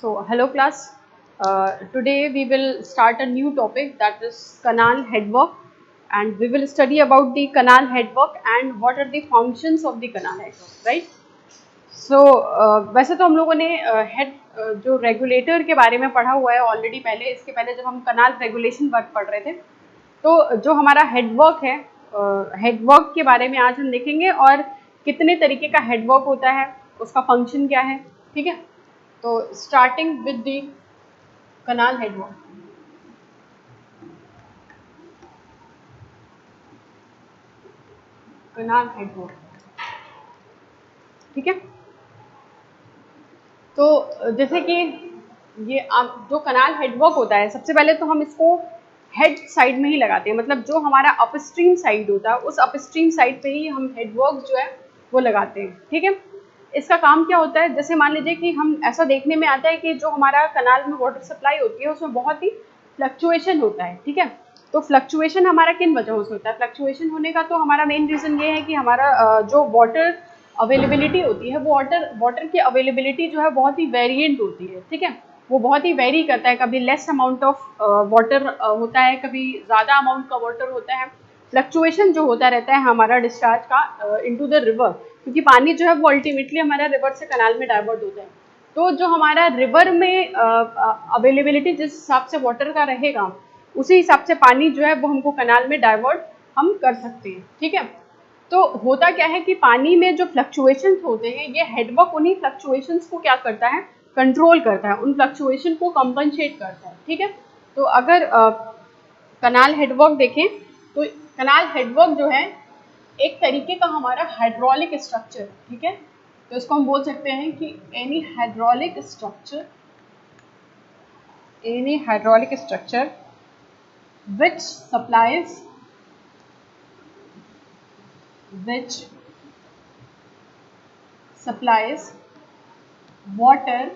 Hello class. Today we will start a new topic, that is canal headwork, and we will study about the canal headwork and what are the functions of the canal headwork, right? So वैसे तो हम लोगों ने head जो regulator के बारे में पढ़ा हुआ है ऑलरेडी पहले, इसके पहले जब हम कनाल रेगुलेशन वर्क पढ़ रहे थे, तो जो हमारा हेडवर्क है, हेडवर्क के बारे में आज हम देखेंगे और कितने तरीके का हेडवर्क होता है, उसका फंक्शन क्या है, ठीक है। तो starting with the canal headwork. Canal headwork, ठीक है। तो जैसे कि ये जो कनाल हेडवर्क होता है, सबसे पहले तो हम इसको हेड साइड में ही लगाते हैं, मतलब जो हमारा अपस्ट्रीम साइड होता है उस अपस्ट्रीम साइड पे ही हम हेडवर्क जो है वो लगाते हैं, ठीक है। इसका काम क्या होता है, जैसे मान लीजिए कि हम ऐसा देखने में आता है कि जो हमारा कनाल में वाटर सप्लाई होती है उसमें बहुत ही फ्लक्चुएशन होता है, ठीक है। तो फ्लक्चुएशन हमारा किन वजहों से होता है? फ्लक्चुएशन होने का तो हमारा मेन रीज़न ये है कि हमारा जो वाटर अवेलेबिलिटी होती है, वो वाटर की अवेलेबिलिटी जो है बहुत ही वेरिएंट होती है, ठीक है। वो बहुत ही वेरी करता है, कभी लेस अमाउंट ऑफ वाटर होता है, कभी ज़्यादा अमाउंट का वाटर होता है। फ्लक्चुएशन जो होता रहता है हमारा डिस्चार्ज का इनटू द रिवर, क्योंकि पानी जो है वो अल्टीमेटली हमारा रिवर से कनाल में डाइवर्ट होता है। तो जो हमारा रिवर में अवेलेबिलिटी जिस हिसाब से वाटर का रहेगा, उसी हिसाब से पानी जो है वो हमको कनाल में डाइवर्ट हम कर सकते हैं, ठीक है। तो होता क्या है कि पानी में जो फ्लक्चुएशंस होते हैं, ये हेडवर्क उन्हीं फ्लक्चुएशंस को क्या करता है, कंट्रोल करता है, उन फ्लक्चुएशन को कंपनसेट करता है, ठीक है। तो अगर कनाल हेडवर्क देखें तो कनाल हेडवर्क जो है एक तरीके का हमारा हाइड्रोलिक स्ट्रक्चर, ठीक है। तो इसको हम बोल सकते हैं कि any hydraulic structure which supplies water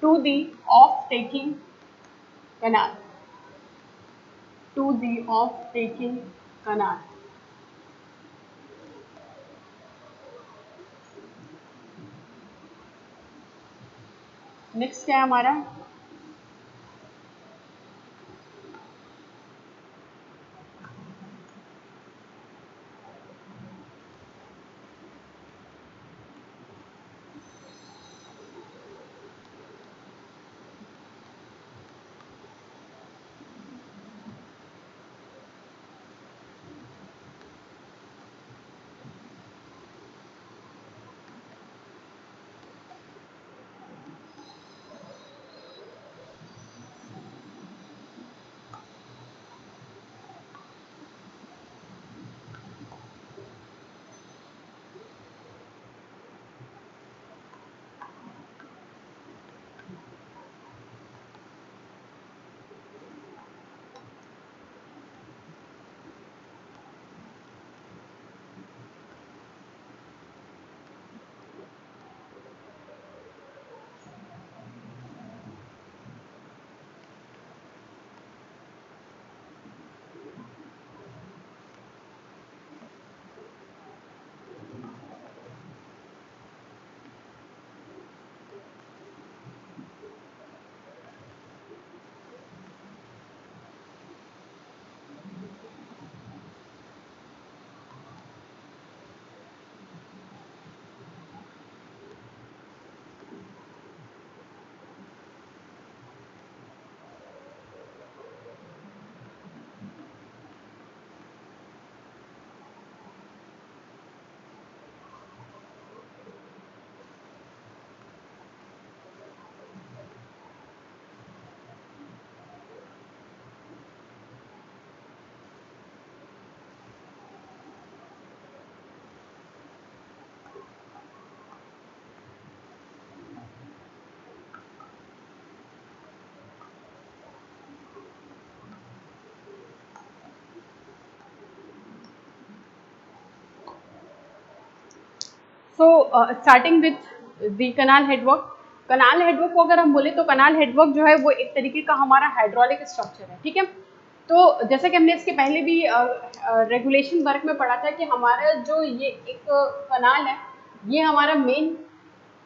to the off-taking canal, next क्या है हमारा, so starting with the canal headwork. Canal headwork को अगर हम बोले तो कनाल हेडवर्क जो है वो एक तरीके का हमारा हाइड्रोलिक स्ट्रक्चर है, ठीक है। तो जैसे कि हमने इसके पहले भी रेगुलेशन वर्क में पढ़ा था कि हमारा जो ये एक कनाल है, ये हमारा मेन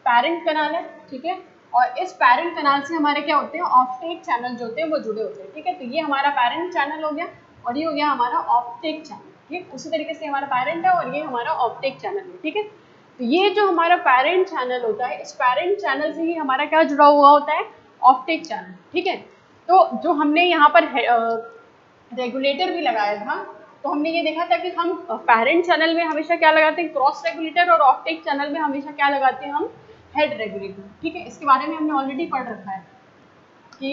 पैरेंट कनाल है, ठीक है, और इस पैरेंट कनाल से हमारे क्या होते हैं, ऑफटेक चैनल जो होते हैं वो जुड़े होते हैं, ठीक है। तो ये हमारा पैरेंट चैनल हो गया और ये हो गया हमारा ऑफटेक चैनल, ठीक। उसी तरीके से हमारा पैरेंट है और ये हमारा ऑफटेक चैनल है, ठीक है। तो ये जो हमारा पैरेंट चैनल होता है, इस पैरेंट चैनल से ही हमारा क्या जुड़ा हुआ होता है, ऑफटेक चैनल, ठीक है। तो जो हमने यहाँ पर रेगुलेटर भी लगाया था, तो हमने ये देखा था कि हम पैरेंट चैनल में हमेशा क्या लगाते हैं, क्रॉस रेगुलेटर, और ऑफटेक चैनल में हमेशा क्या लगाते हैं, हम हेड रेगुलेटर, ठीक है। इसके बारे में हमने ऑलरेडी पढ़ रखा है कि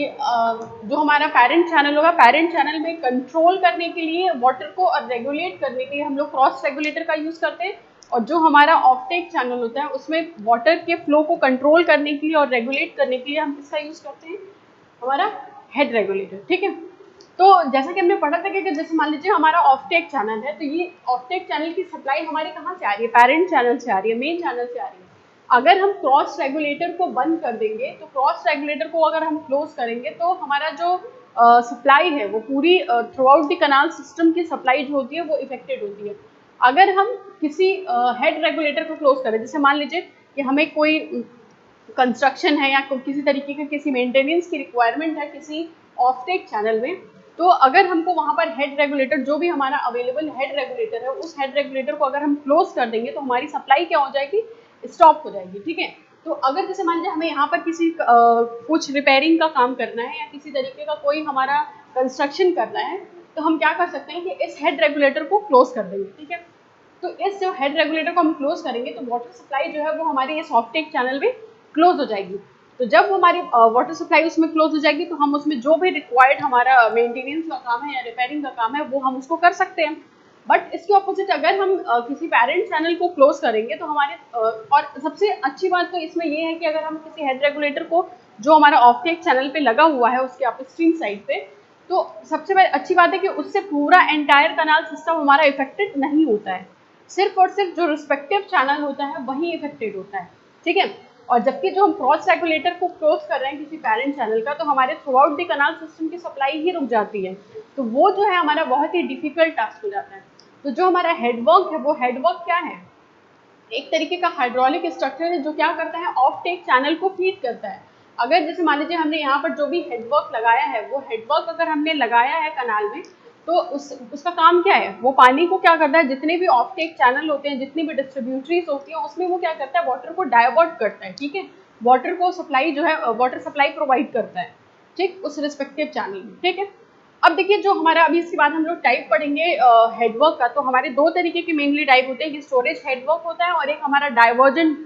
जो हमारा पैरेंट चैनल होगा, पैरेंट चैनल में कंट्रोल करने के लिए वाटर को और रेगुलेट करने के लिए हम लोग क्रॉस रेगुलेटर का यूज़ करते हैं, और जो हमारा ऑफटेक चैनल होता है उसमें वाटर के फ्लो को कंट्रोल करने के लिए और रेगुलेट करने के लिए हम किसका यूज़ करते हैं, हमारा हेड रेगुलेटर, ठीक है। तो जैसा कि हमने पढ़ा था कि जैसे मान लीजिए हमारा ऑफटेक चैनल है, तो ये ऑफटेक चैनल की सप्लाई हमारे कहाँ से आ रही है, पैरेंट चैनल से आ रही है, मेन चैनल से आ रही है। अगर हम क्रॉस रेगुलेटर को बंद कर देंगे, तो क्रॉस रेगुलेटर को अगर हम क्लोज करेंगे, तो हमारा जो सप्लाई है वो पूरी through out the canal system की सप्लाई जो होती है वो इफेक्टेड होती है। अगर हम किसी हेड रेगुलेटर को क्लोज करें, जैसे मान लीजिए कि हमें कोई कंस्ट्रक्शन है या किसी तरीके का किसी मेंटेनेंस की रिक्वायरमेंट है किसी ऑफटेक चैनल में, तो अगर हमको वहाँ पर हेड रेगुलेटर, जो भी हमारा अवेलेबल हेड रेगुलेटर है, उस हेड रेगुलेटर को अगर हम क्लोज कर देंगे, तो हमारी सप्लाई क्या हो जाएगी, स्टॉप हो जाएगी, ठीक है। तो अगर जैसे मान लीजिए हमें यहाँ पर किसी कुछ रिपेयरिंग का काम करना है या किसी तरीके का कोई हमारा कंस्ट्रक्शन करना है, तो हम क्या कर सकते हैं कि इस हेड रेगुलेटर को क्लोज कर देंगे, ठीक है। तो इस जो हेड रेगुलेटर को हम क्लोज करेंगे, तो वाटर सप्लाई जो है वो हमारे इस ऑफटेक चैनल में क्लोज हो जाएगी। तो जब हमारी वाटर सप्लाई उसमें क्लोज हो जाएगी, तो हम उसमें जो भी रिक्वायर्ड हमारा मेंटेनेंस का काम है या रिपेयरिंग का काम है वो हम उसको कर सकते हैं। बट इसके ऑपोजिट अगर हम किसी पैरेंट चैनल को क्लोज करेंगे, तो हमारे और सबसे अच्छी बात तो इसमें ये है कि अगर हम किसी हेड रेगुलेटर को जो हमारा ऑफटेक चैनल पे लगा हुआ है उसके अपस्ट्रीम साइड पे, तो सबसे अच्छी बात है कि उससे पूरा एंटायर कनाल सिस्टम हमारा इफेक्टेड नहीं होता है, सिर्फ और सिर्फ जो रिस्पेक्टिव चैनल होता है वही इफेक्टेड होता है, ठीक है। और जबकि जो हम क्रॉस रेगुलेटर को क्लोज कर रहे हैं किसी पैरेंट चैनल का, तो हमारे through out the canal system की सप्लाई ही रुक जाती है, तो वो जो है हमारा बहुत ही डिफिकल्ट टास्क हो जाता है। तो जो हमारा हेडवर्क है, वो हेडवर्क क्या है, एक तरीके का हाइड्रोलिक स्ट्रक्चर है जो क्या करता है, ऑफ टेक चैनल को फीड करता है। अगर जैसे मान लीजिए हमने यहाँ पर जो भी हेडवर्क लगाया है, वो हेडवर्क अगर हमने लगाया है कनाल में, तो उसका काम क्या है, वो पानी को क्या करता है, जितने भी ऑफ टेक चैनल होते हैं, जितनी भी डिस्ट्रीब्यूटरीज होती हैं, उसमें वो क्या करता है, वाटर को डाइवर्ट करता है, ठीक है। वाटर को सप्लाई जो है, वाटर सप्लाई प्रोवाइड करता है, ठीक, उस रिस्पेक्टिव चैनल में, ठीक है। अब देखिए जो हमारा अभी इसके बाद हम लोग टाइप पढ़ेंगे हेडवर्क का, तो हमारे दो तरीके के मेनली टाइप होते हैं, कि स्टोरेज हेडवर्क होता है और एक हमारा डाइवर्जन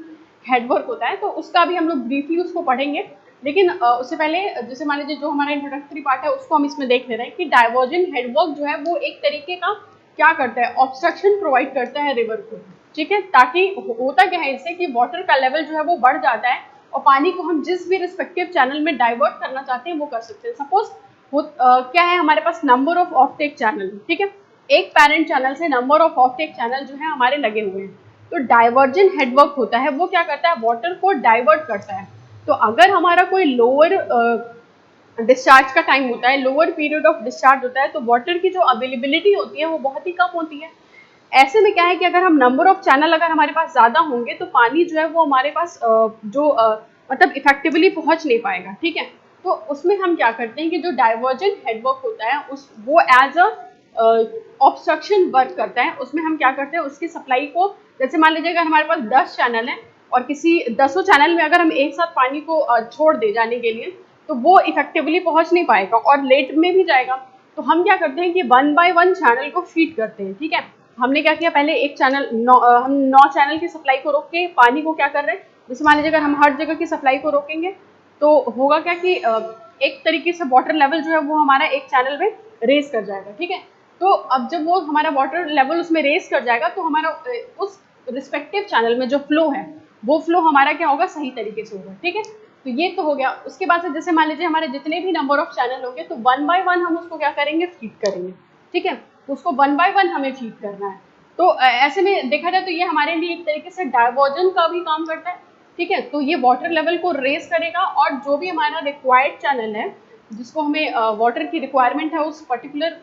हेडवर्क होता है। तो उसका भी हम लोग ब्रीफली उसको पढ़ेंगे, लेकिन उससे पहले जैसे मान लीजिए जो हमारा इंट्रोडक्टरी पार्ट है उसको हम इसमें देख ले रहे हैं कि डाइवर्जन हेडवर्क जो है वो एक तरीके का क्या करता है, ऑब्स्ट्रक्शन प्रोवाइड करता है रिवर को, ठीक है। ताकि होता क्या है इससे कि वाटर का लेवल जो है वो बढ़ जाता है और पानी को हम जिस भी रिस्पेक्टिव चैनल में डाइवर्ट करना चाहते हैं वो कर सकते हैं। सपोज क्या है हमारे पास नंबर ऑफ ऑफटेक चैनल, ठीक है, एक पैरेंट चैनल से नंबर ऑफ ऑफटेक चैनल जो है हमारे लगे हुए हैं। तो डाइवर्जन हेडवर्क होता है, वो क्या करता है, वाटर को डाइवर्ट करता है। तो अगर हमारा कोई लोअर डिस्चार्ज का टाइम होता है, लोअर पीरियड ऑफ डिस्चार्ज होता है, तो वाटर की जो अवेलेबिलिटी होती है वो बहुत ही कम होती है। ऐसे में क्या है कि अगर हम नंबर ऑफ चैनल अगर हमारे पास ज़्यादा होंगे, तो पानी जो है वो हमारे पास मतलब इफेक्टिवली पहुंच नहीं पाएगा, ठीक है। तो उसमें हम क्या करते हैं कि जो डाइवर्जन हेडवर्क होता है उस वो एज अ ऑब्स्ट्रक्शन वर्क करता है। उसमें हम क्या करते हैं, उसकी सप्लाई को, जैसे मान लीजिए अगर हमारे पास 10 चैनल हैं और किसी 10 चैनल में अगर हम एक साथ पानी को छोड़ दे जाने के लिए, तो वो इफेक्टिवली पहुंच नहीं पाएगा और लेट में भी जाएगा। तो हम क्या करते हैं कि 1 बाय 1 चैनल को फीड करते हैं, ठीक है। हमने क्या किया, पहले एक चैनल हम 9 चैनल की सप्लाई को रोक के पानी को क्या कर रहे हैं, जैसे मान लीजिए अगर हम हर जगह की सप्लाई को रोकेंगे तो होगा क्या कि एक तरीके से वाटर लेवल जो है वो हमारा एक चैनल में रेस कर जाएगा, ठीक है। तो अब जब वो हमारा वाटर लेवल उसमें रेस कर जाएगा, तो हमारा उस रिस्पेक्टिव चैनल में जो फ्लो है वो फ्लो हमारा क्या होगा, सही तरीके से होगा, ठीक है। तो ये तो हो गया। उसके बाद से जैसे मान लीजिए हमारे जितने भी नंबर ऑफ चैनल होंगे, तो 1 बाय 1 हम उसको क्या करेंगे, फीड करेंगे, ठीक है। उसको 1 बाय 1 हमें फीड करना है। तो ऐसे में देखा जाए तो ये हमारे लिए एक तरीके से डाइवर्जन का भी काम करता है, ठीक है। तो ये वाटर लेवल को रेस करेगा और जो भी हमारा रिक्वायर्ड चैनल है, जिसको हमें वाटर की रिक्वायरमेंट है, उस पर्टिकुलर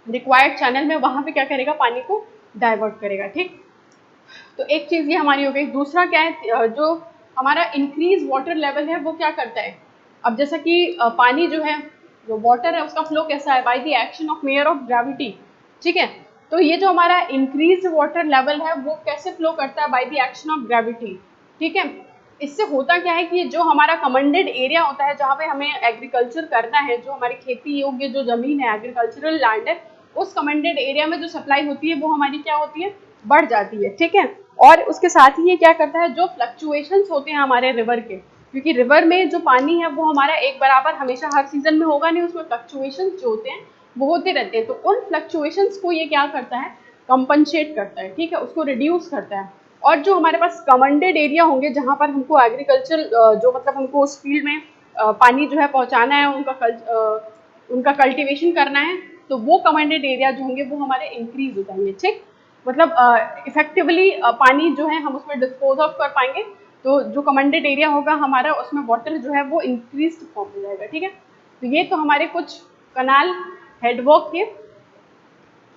रिक्वायर्ड चैनल में वहाँ पे क्या करेगा, पानी को डाइवर्ट करेगा, ठीक। तो एक चीज़ ये हमारी हो गई। दूसरा क्या है, जो हमारा इंक्रीज वाटर लेवल है वो क्या करता है, अब जैसा कि पानी जो है, जो वाटर है उसका फ्लो कैसा है, by the action of mayor of gravity, ठीक है। तो ये जो हमारा इंक्रीज वाटर लेवल है वो कैसे फ्लो करता है, by the action of gravity, ठीक है। इससे होता क्या है कि जो हमारा कमेंडेड एरिया होता है जहाँ पे हमें एग्रीकल्चर करना है, जो हमारी खेती योग्य जो जमीन है, एग्रीकल्चरल लैंड है, उस कमेंडेड एरिया में जो सप्लाई होती है वो हमारी क्या होती है, बढ़ जाती है, ठीक है। और उसके साथ ही ये क्या करता है, जो फ्लक्चुएशंस होते हैं हमारे रिवर के, क्योंकि रिवर में जो पानी है वो हमारा एक बराबर हमेशा हर सीजन में होगा नहीं, उसमें फ्लक्चुएशंस जो होते हैं वो होते रहते हैं, तो उन फ्लक्चुएशंस को ये क्या करता है, कंपनसेट करता है, ठीक है, उसको रिड्यूस करता है। और जो हमारे पास कमेंडेड एरिया होंगे जहाँ पर हमको एग्रीकल्चर जो मतलब हमको उस फील्ड में पानी जो है पहुँचाना है, उनका कल्टिवेशन करना है, तो वो कमेंडेड एरिया जो होंगे वो हमारे इंक्रीज हो जाएंगे, ठीक। मतलब इफेक्टिवली पानी जो है हम उसमें डिस्पोज ऑफ कर पाएंगे, तो जो कमेंडेड एरिया होगा हमारा उसमें वाटर जो है वो इंक्रीज फॉर्म हो जाएगा, ठीक है। तो ये तो हमारे कुछ कनाल हेडवर्क के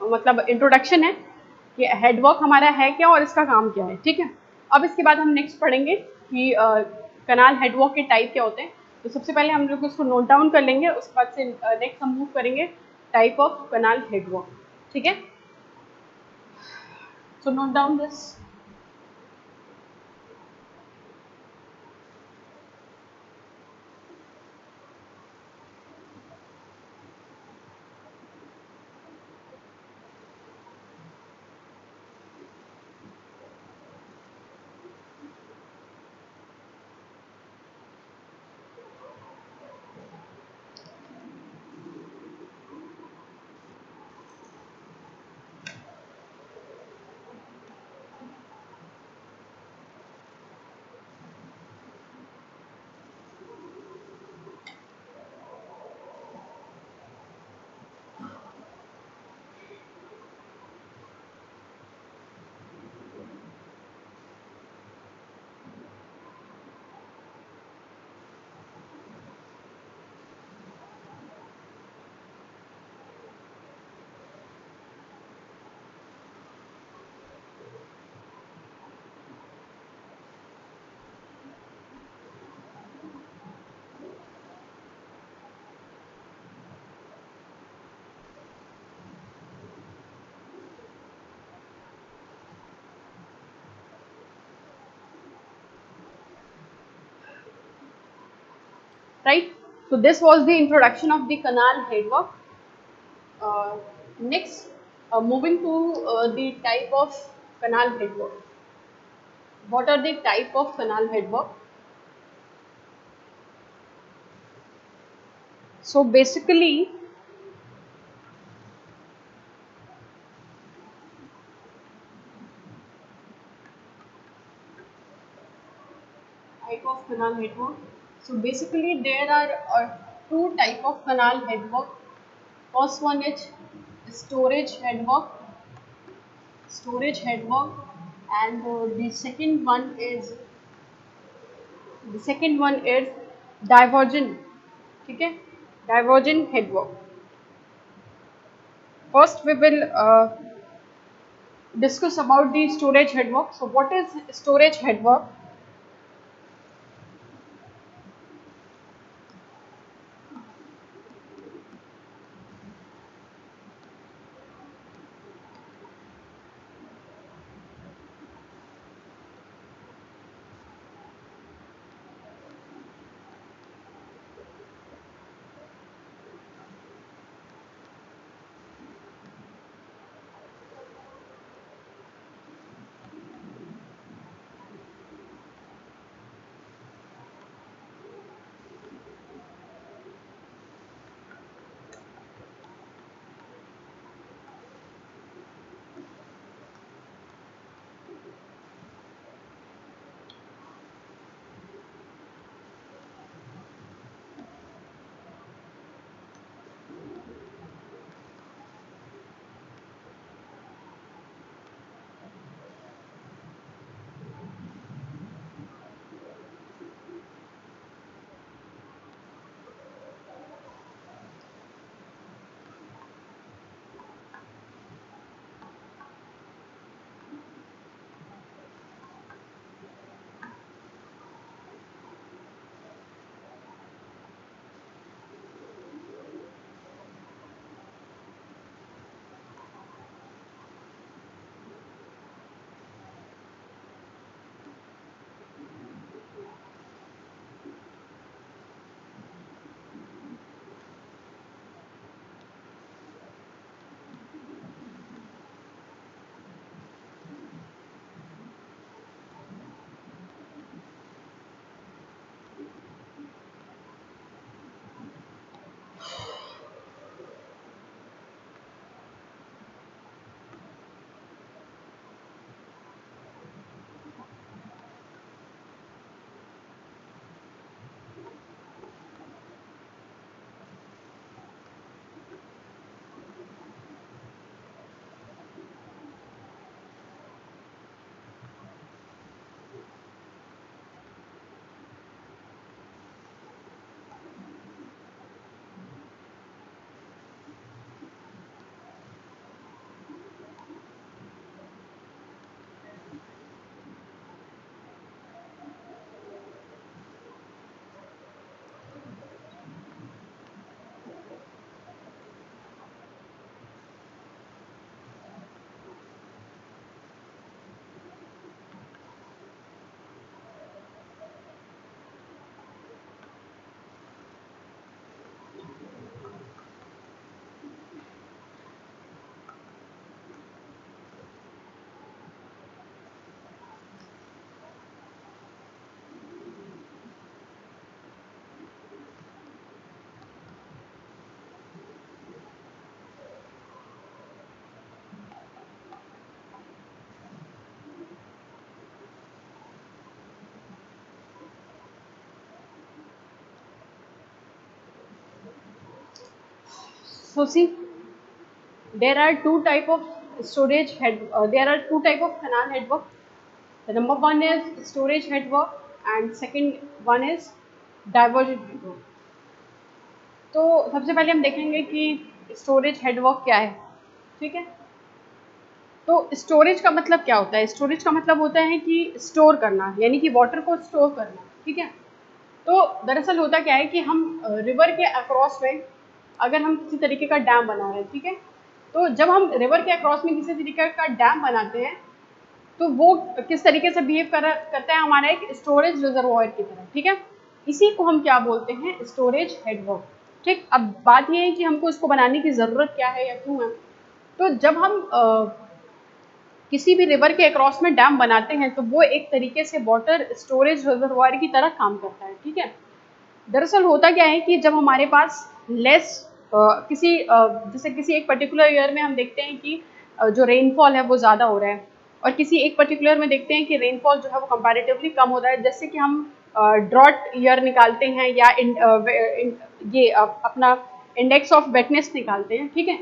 मतलब इंट्रोडक्शन है कि हेडवर्क हमारा है क्या और इसका काम क्या है, ठीक है। अब इसके बाद हम नेक्स्ट पढ़ेंगे कि कनाल हेडवर्क के टाइप क्या होते हैं। तो सबसे पहले हम लोग उसको नोट डाउन कर लेंगे, उसके बाद से नेक्स्ट हम मूव करेंगे टाइप ऑफ कनाल हेडवर्क, ठीक है। So note down this. Right. So this was the introduction of the canal headwork. Next, moving to the type of canal headwork. What are the type of canal headwork? So basically, type of canal headwork. So basically, there are two type of canal headwork. First one is storage headwork, and the second one is divergent. ठीक है, divergent headwork. First, we will discuss about the storage headwork. So, what is storage headwork? So see, there are two type of storage head. There are two type of canal head work. The number one is storage head work, and second one is diversion head work. तो सबसे पहले हम देखेंगे कि storage head work क्या है, ठीक है। तो स्टोरेज का मतलब क्या होता है? स्टोरेज का मतलब होता है कि स्टोर करना, यानी कि वाटर को स्टोर करना, ठीक है। तो दरअसल होता क्या है कि हम रिवर के अक्रॉस में अगर हम किसी तरीके का डैम बना रहे हैं, ठीक है, तो जब हम रिवर के अक्रॉस में किसी तरीके का डैम बनाते हैं तो वो किस तरीके से बिहेव करता है, हमारा एक स्टोरेज रिजर्वॉयर की तरह, ठीक है। इसी को हम क्या बोलते हैं? स्टोरेज हेडवर्क, ठीक। अब बात ये है कि हमको इसको बनाने की ज़रूरत क्या है या क्यों है। तो जब हम किसी भी रिवर के अक्रॉस में डैम बनाते हैं तो वो एक तरीके से वाटर स्टोरेज रिजर्वॉयर की तरह काम करता है, ठीक है। दरअसल होता क्या है कि जब हमारे पास लेस जैसे किसी एक पर्टिकुलर ईयर में हम देखते हैं कि जो रेनफॉल है वो ज़्यादा हो रहा है, और किसी एक पर्टिकुलर में देखते हैं कि रेनफॉल जो है वो कंपैरेटिवली कम हो रहा है। जैसे कि हम ड्रॉट ईयर निकालते हैं या अपना इंडेक्स ऑफ वेटनेस निकालते हैं, ठीक है।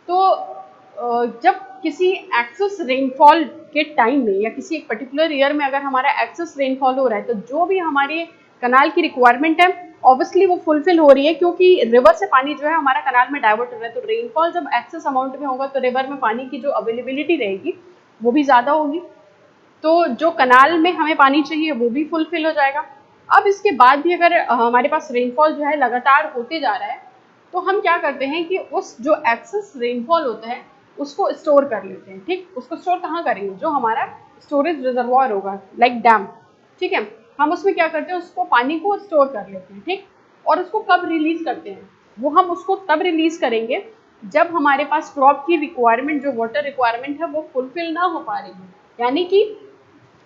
तो जब किसी एक्सेस रेनफॉल के टाइम में या किसी एक पर्टिकुलर ईयर में अगर हमारा एक्सेस रेनफॉल हो रहा है तो जो भी हमारे कनाल की रिक्वायरमेंट है ऑब्वियसली वो फुलफिल हो रही है, क्योंकि रिवर से पानी जो है हमारा कनाल में डाइवर्ट हो रहा है। तो रेनफॉल जब एक्सेस अमाउंट में होगा तो रिवर में पानी की जो अवेलेबिलिटी रहेगी वो भी ज़्यादा होगी, तो जो कनाल में हमें पानी चाहिए वो भी फुलफिल हो जाएगा। अब इसके बाद भी अगर हमारे पास रेनफॉल जो है लगातार होते जा रहा है तो हम क्या करते हैं कि उस जो एक्सेस रेनफॉल होता है उसको स्टोर कर लेते हैं, ठीक। उसको स्टोर कहाँ करेंगे? जो हमारा स्टोरेज रिजर्वॉयर होगा, लाइक डैम, ठीक है। हम उसमें क्या करते हैं? उसको पानी को स्टोर कर लेते हैं, ठीक। और उसको कब रिलीज करते हैं? वो हम उसको तब रिलीज करेंगे जब हमारे पास क्रॉप की रिक्वायरमेंट, जो वाटर रिक्वायरमेंट है वो फुलफिल ना हो पा रही है। यानी कि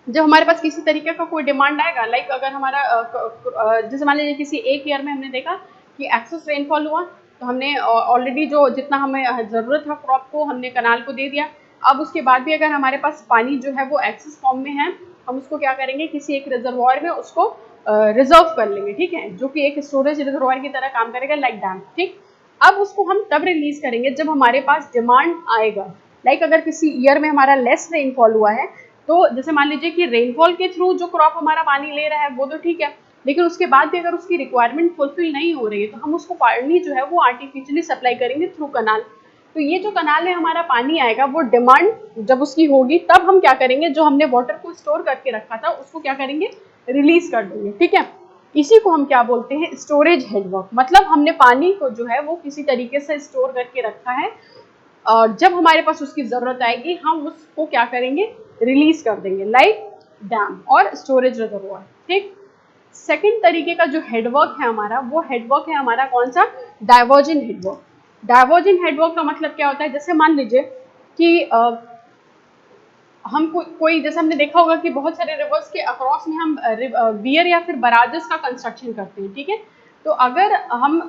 जब हमारे पास किसी तरीके का कोई डिमांड आएगा, लाइक अगर हमारा जैसे मान लीजिए किसी एक ईयर में हमने देखा कि एक्सेस रेनफॉल हुआ तो हमने ऑलरेडी जो जितना हमें ज़रूरत था क्रॉप को हमने कनाल को दे दिया। अब उसके बाद भी अगर हमारे पास पानी जो है वो एक्सेस फॉर्म में है, हम उसको क्या करेंगे? किसी एक रिजर्वॉयर में उसको रिजर्व कर लेंगे, ठीक है, जो कि एक स्टोरेज रिजर्वॉयर की तरह काम करेगा, लाइक डैम, ठीक। अब उसको हम तब रिलीज करेंगे जब हमारे पास डिमांड आएगा। लाइक अगर किसी ईयर में हमारा लेस रेनफॉल हुआ है तो जैसे मान लीजिए कि रेनफॉल के थ्रू जो क्रॉप हमारा पानी ले रहा है वो तो ठीक है, लेकिन उसके बाद भी अगर उसकी रिक्वायरमेंट फुलफिल नहीं हो रही है तो हम उसको पानी जो है वो आर्टिफिशियली सप्लाई करेंगे थ्रू कनाल। तो ये जो कनाल में हमारा पानी आएगा वो डिमांड जब उसकी होगी तब हम क्या करेंगे? जो हमने वाटर को स्टोर करके रखा था उसको क्या करेंगे? रिलीज कर देंगे, ठीक है। इसी को हम क्या बोलते हैं? Storage headwork. मतलब हमने पानी को जो है वो किसी तरीके से स्टोर करके रखा है और जब हमारे पास उसकी ज़रूरत आएगी हम उसको क्या करेंगे? रिलीज कर देंगे, लाइक डैम और स्टोरेज रिजर्वॉयर, ठीक। सेकंड तरीके का जो हेडवर्क है हमारा, वो हेडवर्क है हमारा कौन सा? Diversion headwork. डाइवर्जन हेडवर्क का मतलब क्या होता है? जैसे मान लीजिए कि हम कोई जैसे हमने देखा होगा कि बहुत सारे रिवर्स के अक्रॉस में हम वियर या फिर बराजेस का कंस्ट्रक्शन करते हैं, ठीक है। तो अगर हम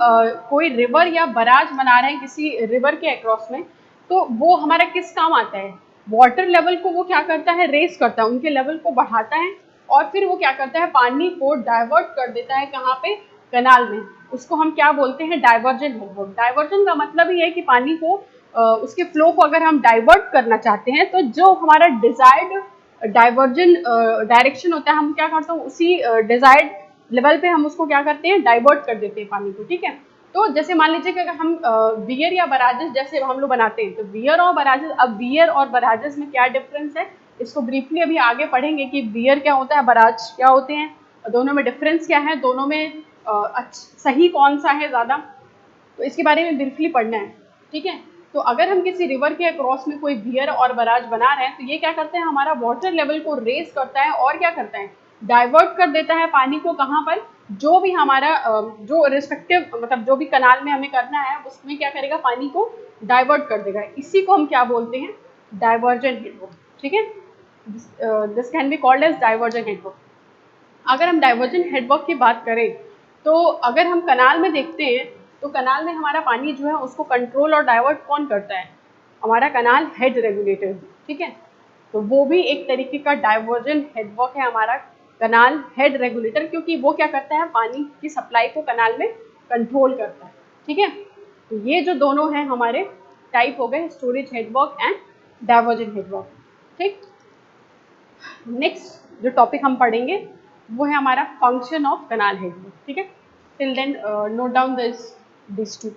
कोई रिवर या बराज बना रहे हैं किसी रिवर के अक्रॉस में तो वो हमारा किस काम आता है? वाटर लेवल को वो क्या करता है? रेस करता है, उनके लेवल को बढ़ाता है और फिर वो क्या करता है? पानी को डाइवर्ट कर देता है, कहाँ पे? कनाल में। उसको हम क्या बोलते हैं? Diversion headwork. डाइवर्जन का मतलब ही है कि पानी को उसके फ्लो को अगर हम डाइवर्ट करना चाहते हैं तो जो हमारा डिजायर्ड डाइवर्जन डायरेक्शन होता है हम क्या करते हैं? उसी डिजायर्ड लेवल पे हम उसको क्या करते हैं? डाइवर्ट कर देते हैं पानी को, ठीक है। तो जैसे मान लीजिए कि अगर हम वियर या बराजेस जैसे हम लोग बनाते हैं तो वियर और बराजेस, अब वियर और बराजेस में क्या डिफरेंस है इसको ब्रीफली अभी आगे पढ़ेंगे कि वियर क्या होता है, बराज क्या होते हैं, दोनों में डिफरेंस क्या है, दोनों में सही कौन सा है ज़्यादा, तो इसके बारे में ब्रीफली पढ़ना है, ठीक है। तो अगर हम किसी रिवर के अक्रॉस में कोई वियर और बराज बना रहे हैं तो ये क्या करते हैं? हमारा वाटर लेवल को रेस करता है और क्या करता है? डाइवर्ट कर देता है पानी को, कहाँ पर? जो भी हमारा जो रिस्पेक्टिव मतलब जो भी कनाल में हमें करना है उसमें क्या करेगा? पानी को डाइवर्ट कर देगा। इसी को हम क्या बोलते हैं? डाइवर्जन हेडवर्क, ठीक है। This can be called as diversion headwork. अगर हम डाइवर्जन हेडवर्क की बात करें तो अगर हम कनाल में देखते हैं तो कनाल में हमारा पानी जो है उसको कंट्रोल और डाइवर्ट कौन करता है? हमारा कनाल हेड रेगुलेटर, ठीक है। तो वो भी एक तरीके का डाइवर्जन हेडवर्क है हमारा कनाल हेड रेगुलेटर, क्योंकि वो क्या करता है? पानी की सप्लाई को कनाल में कंट्रोल करता है, ठीक है। तो ये जो दोनों हैं हमारे टाइप हो गए, storage headwork and diversion headwork. ठीक, नेक्स्ट जो टॉपिक हम पढ़ेंगे वो है हमारा फंक्शन ऑफ कनाल हेडवर्क। ठीक है, till then note down this too.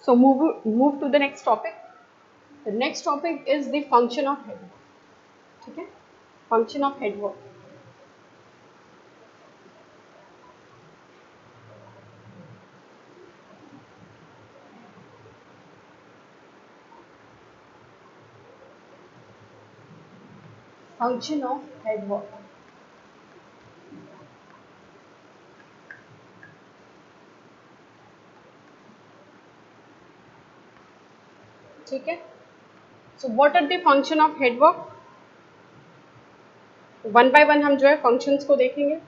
So move to the next topic. The next topic is the function of headwork. ठीक है, function of headwork. Function of headwork. ठीक है, so what are the function of headwork? One by one हम जो है functions को देखेंगे।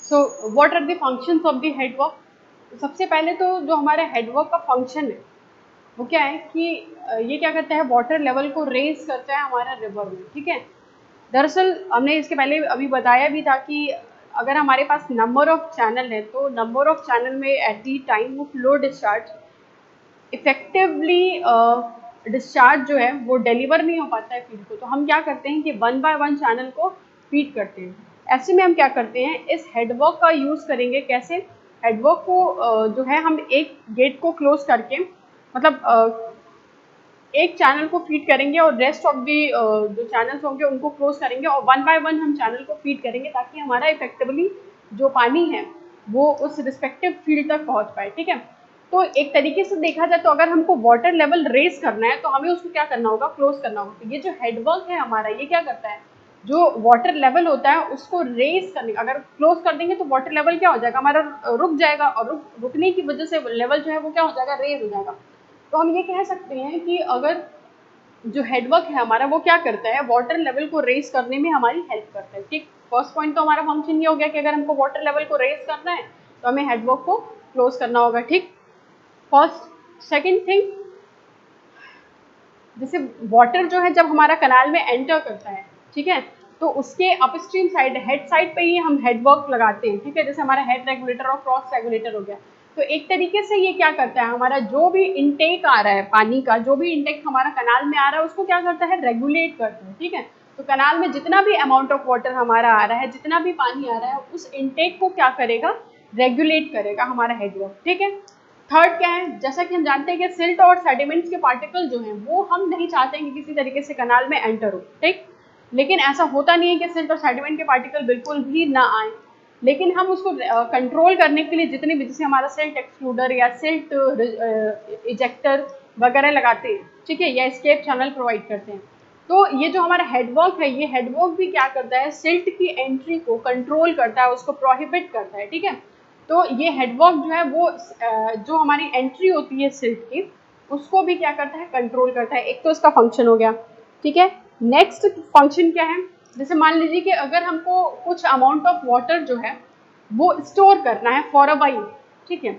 So what are the functions of the headwork? सबसे पहले तो जो हमारा हेडवर्क का फंक्शन है वो क्या है कि ये क्या करता है, वाटर लेवल को रेज करता है हमारा रिवर में, ठीक है। दरअसल हमने इसके पहले अभी बताया भी था कि अगर हमारे पास नंबर ऑफ चैनल है तो नंबर ऑफ चैनल में at the time of flow discharge effectively discharge जो है वो डिलीवर नहीं हो पाता है फीड को। तो हम क्या करते हैं कि वन बाय वन चैनल को फीड करते हैं। ऐसे में हम क्या करते हैं, इस हेडवर्क का यूज़ करेंगे। कैसे? हेडवर्क को जो है हम एक गेट को क्लोज करके, मतलब एक चैनल को फीड करेंगे और रेस्ट ऑफ दी जो चैनल्स होंगे उनको क्लोज करेंगे और वन बाय वन हम चैनल को फीड करेंगे ताकि हमारा इफेक्टिवली जो पानी है वो उस रिस्पेक्टिव फील्ड तक पहुंच पाए, ठीक है। तो एक तरीके से देखा जाए तो अगर हमको वाटर लेवल रेज करना है तो हमें उसको क्या करना होगा, क्लोज करना होगा। तो ये जो हेडवर्क है हमारा, ये क्या करता है, जो वाटर लेवल होता है उसको रेज करने, अगर क्लोज कर देंगे तो वाटर लेवल क्या हो जाएगा, हमारा रुक जाएगा और रुकने की वजह से लेवल जो है वो क्या हो जाएगा, रेज हो जाएगा। तो हम ये कह सकते हैं कि अगर जो हेडवर्क है हमारा वो क्या करता है, वाटर लेवल को रेज करने में हमारी हेल्प करता है, ठीक। फर्स्ट पॉइंट तो हमारा फंक्शन ये हो गया कि अगर हमको वाटर लेवल को रेज करना है तो हमें हेडवर्क को क्लोज करना होगा, ठीक। फर्स्ट सेकंड थिंग, जैसे वाटर जो है जब हमारा कनाल में एंटर करता है, ठीक है, तो उसके अपस्ट्रीम साइड, हेड साइड पे ही हम हेडवर्क लगाते हैं, ठीक है। जैसे हमारा हेड रेगुलेटर और क्रॉस रेगुलेटर हो गया। तो एक तरीके से ये क्या करता है, हमारा जो भी इनटेक आ रहा है पानी का, जो भी इनटेक हमारा कनाल में आ रहा है उसको क्या करता है, रेगुलेट करता है, ठीक है। तो कनाल में जितना भी अमाउंट ऑफ वाटर हमारा आ रहा है, जितना भी पानी आ रहा है, उस इनटेक को क्या करेगा, रेगुलेट करेगा हमारा हेडवर्क, ठीक है। थर्ड क्या है, जैसा कि हम जानते हैं कि सिल्ट और सेडिमेंट्स के पार्टिकल जो हैं वो हम नहीं चाहते हैं कि किसी तरीके से कनाल में एंटर हो, ठीक। लेकिन ऐसा होता नहीं है कि सिल्ट और सेडिमेंट के पार्टिकल बिल्कुल भी ना आए, लेकिन हम उसको कंट्रोल करने के लिए जितने भी, जैसे हमारा सिल्ट एक्सक्लूडर या सिल्ट इजेक्टर वगैरह लगाते हैं, ठीक है, या एस्केप चैनल प्रोवाइड करते हैं। तो ये जो हमारा हेडवर्क है, ये हेडवर्क भी क्या करता है, सिल्ट की एंट्री को कंट्रोल करता है, उसको प्रोहिबिट करता है, ठीक है। तो ये हेडवर्क जो है वो जो हमारी एंट्री होती है सिल्ट की, उसको भी क्या करता है, कंट्रोल करता है। एक तो इसका फंक्शन हो गया, ठीक है। नेक्स्ट फंक्शन क्या है, जैसे मान लीजिए कि अगर हमको कुछ अमाउंट ऑफ वाटर जो है वो स्टोर करना है फॉर अ वाइल, ठीक है,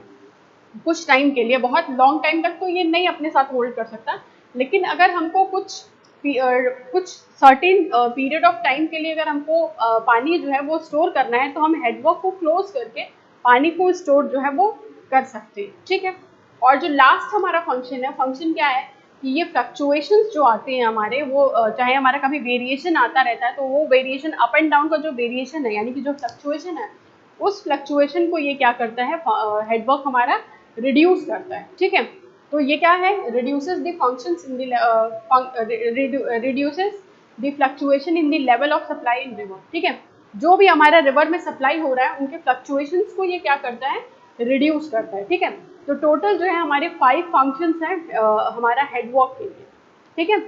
कुछ टाइम के लिए, बहुत लॉन्ग टाइम तक तो ये नहीं अपने साथ होल्ड कर सकता, लेकिन अगर हमको कुछ सर्टेन पीरियड ऑफ टाइम के लिए अगर हमको पानी जो है वो स्टोर करना है तो हम हेडवर्क को क्लोज करके पानी को स्टोर जो है वो कर सकते हैं, ठीक है। और जो लास्ट हमारा फंक्शन है, फंक्शन क्या है कि ये फ्लक्चुएशंस जो आते हैं हमारे, वो चाहे हमारा कभी वेरिएशन आता रहता है तो वो वेरिएशन अप एंड डाउन का जो वेरिएशन है, यानी कि जो फ्लक्चुएशन है, उस फ्लक्चुएशन को ये क्या करता है, हेडवर्क हमारा रिड्यूस करता है, ठीक है। तो ये क्या है, reduces the functions in the reduces the fluctuation in the level of supply in river, ठीक है। जो भी हमारा रिवर में सप्लाई हो रहा है उनके फ्लक्चुएशंस को ये क्या करता है, रिड्यूस करता है, ठीक है। तो टोटल जो है हमारे 5 फंक्शंस हैं हमारा हेडवर्क के लिए, ठीक है।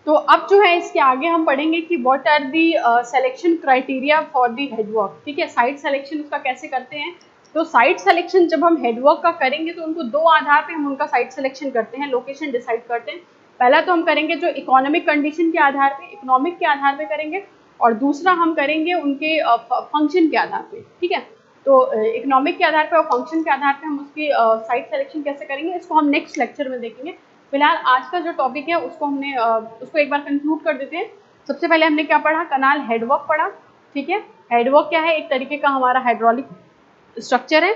तो अब जो है इसके आगे हम पढ़ेंगे कि what are the selection criteria for the headwork, ठीक है। साइट सिलेक्शन उसका कैसे करते हैं, तो साइट सिलेक्शन जब हम हेडवर्क का करेंगे तो उनको दो आधार पे हम उनका साइट सिलेक्शन करते हैं, लोकेशन डिसाइड करते हैं। पहला तो हम करेंगे जो इकोनॉमिक कंडीशन के आधार पे, इकोनॉमिक के आधार पे करेंगे, और दूसरा हम करेंगे उनके फंक्शन के आधार पे, ठीक है। तो इकोनॉमिक के आधार पे और फंक्शन के आधार पे हम उसकी साइट सिलेक्शन कैसे करेंगे, इसको हम नेक्स्ट लेक्चर में देखेंगे। फिलहाल आज का जो टॉपिक है उसको हमने उसको एक बार कंक्लूड कर देते हैं। सबसे पहले हमने क्या पढ़ा, कनाल हेडवर्क पढ़ा, ठीक है। हेडवर्क क्या है, एक तरीके का हमारा हाइड्रोलिक स्ट्रक्चर है,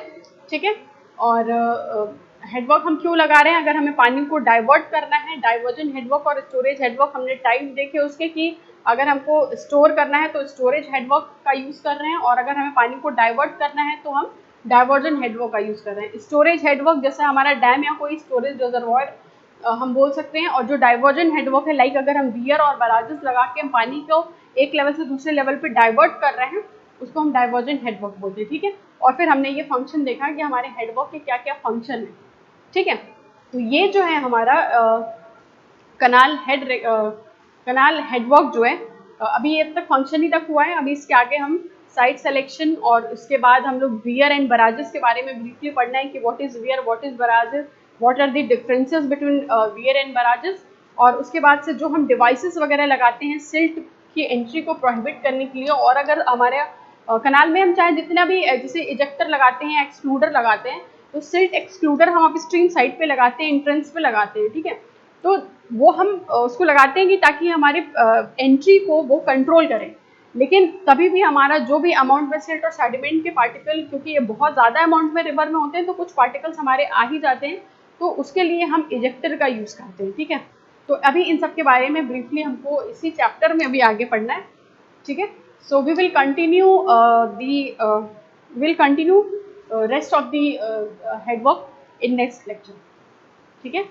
ठीक है। और हेडवर्क हम क्यों लगा रहे हैं, अगर हमें पानी को डाइवर्ट करना है, डाइवर्जन हेडवर्क और स्टोरेज हेडवर्क हमने टाइप देखे उसके, कि अगर हमको स्टोर करना है तो स्टोरेज हेडवर्क का यूज़ कर रहे हैं, और अगर हमें पानी को डाइवर्ट करना है तो हम डाइवर्जन हेडवर्क का यूज़ कर रहे हैं। स्टोरेज हेडवर्क जैसे हमारा डैम या कोई स्टोरेज रिजर्वॉयर हम बोल सकते हैं, और जो डाइवर्जन हेडवर्क है, लाइक अगर हम वियर और बराजेस लगा के हम पानी को एक लेवल से दूसरे लेवल पे डाइवर्ट कर रहे हैं, उसको हम डाइवर्जन हेडवर्क बोलते हैं, ठीक है। और फिर हमने ये फंक्शन देखा कि हमारे हेडवर्क के क्या क्या फंक्शन है, ठीक है। तो ये जो है हमारा कनाल हेडवर्क जो है अभी ये तक फंक्शन ही तक हुआ है। अभी इसके आगे हम साइट सिलेक्शन और उसके बाद हम लोग वियर एंड बराजेस के बारे में ब्रीफली पढ़ना है कि what is weir, what is barrages, what are the differences between weir and barrages. और उसके बाद से जो हम डिवाइसेस वगैरह लगाते हैं सिल्ट की एंट्री को प्रोहिबिट करने के लिए, और अगर हमारे कनाल में हम चाहे जितना भी जैसे इजेक्टर लगाते हैं, एक्सक्लूडर लगाते हैं, तो सिल्ट एक्सक्लूडर हम अपस्ट्रीम साइड पे लगाते हैं, एंट्रेंस पे लगाते हैं, ठीक है। तो वो हम उसको लगाते हैं कि ताकि हमारे एंट्री को वो कंट्रोल करें। लेकिन कभी भी हमारा जो भी अमाउंट में सिल्ट और सेडिमेंट के पार्टिकल, क्योंकि ये बहुत ज़्यादा अमाउंट में रिवर में होते हैं, तो कुछ पार्टिकल्स हमारे आ ही जाते हैं, तो उसके लिए हम इजेक्टर का यूज़ करते हैं, ठीक है। तो अभी इन सब के बारे में ब्रीफली हमको इसी चैप्टर में अभी आगे पढ़ना है, ठीक है। So we will continue rest of the headwork in next lecture, ठीक है।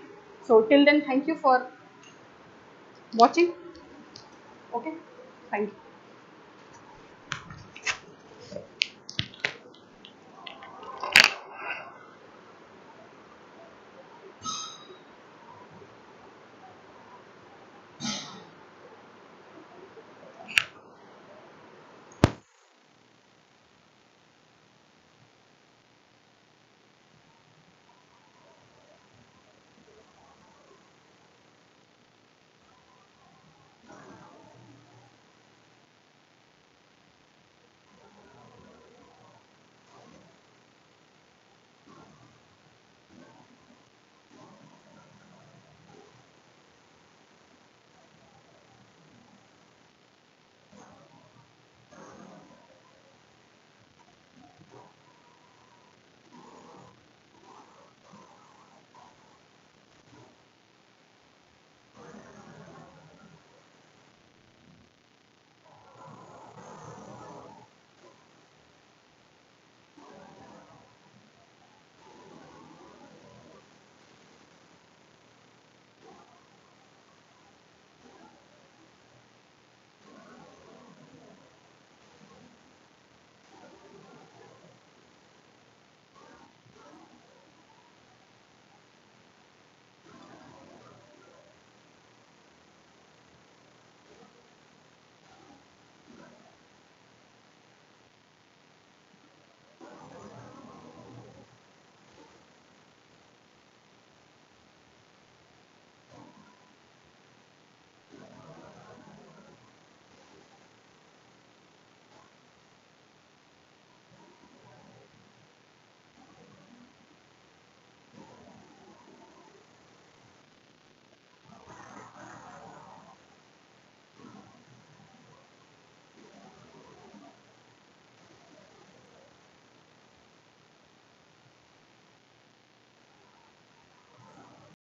So till then thank you for watching, okay, thank you.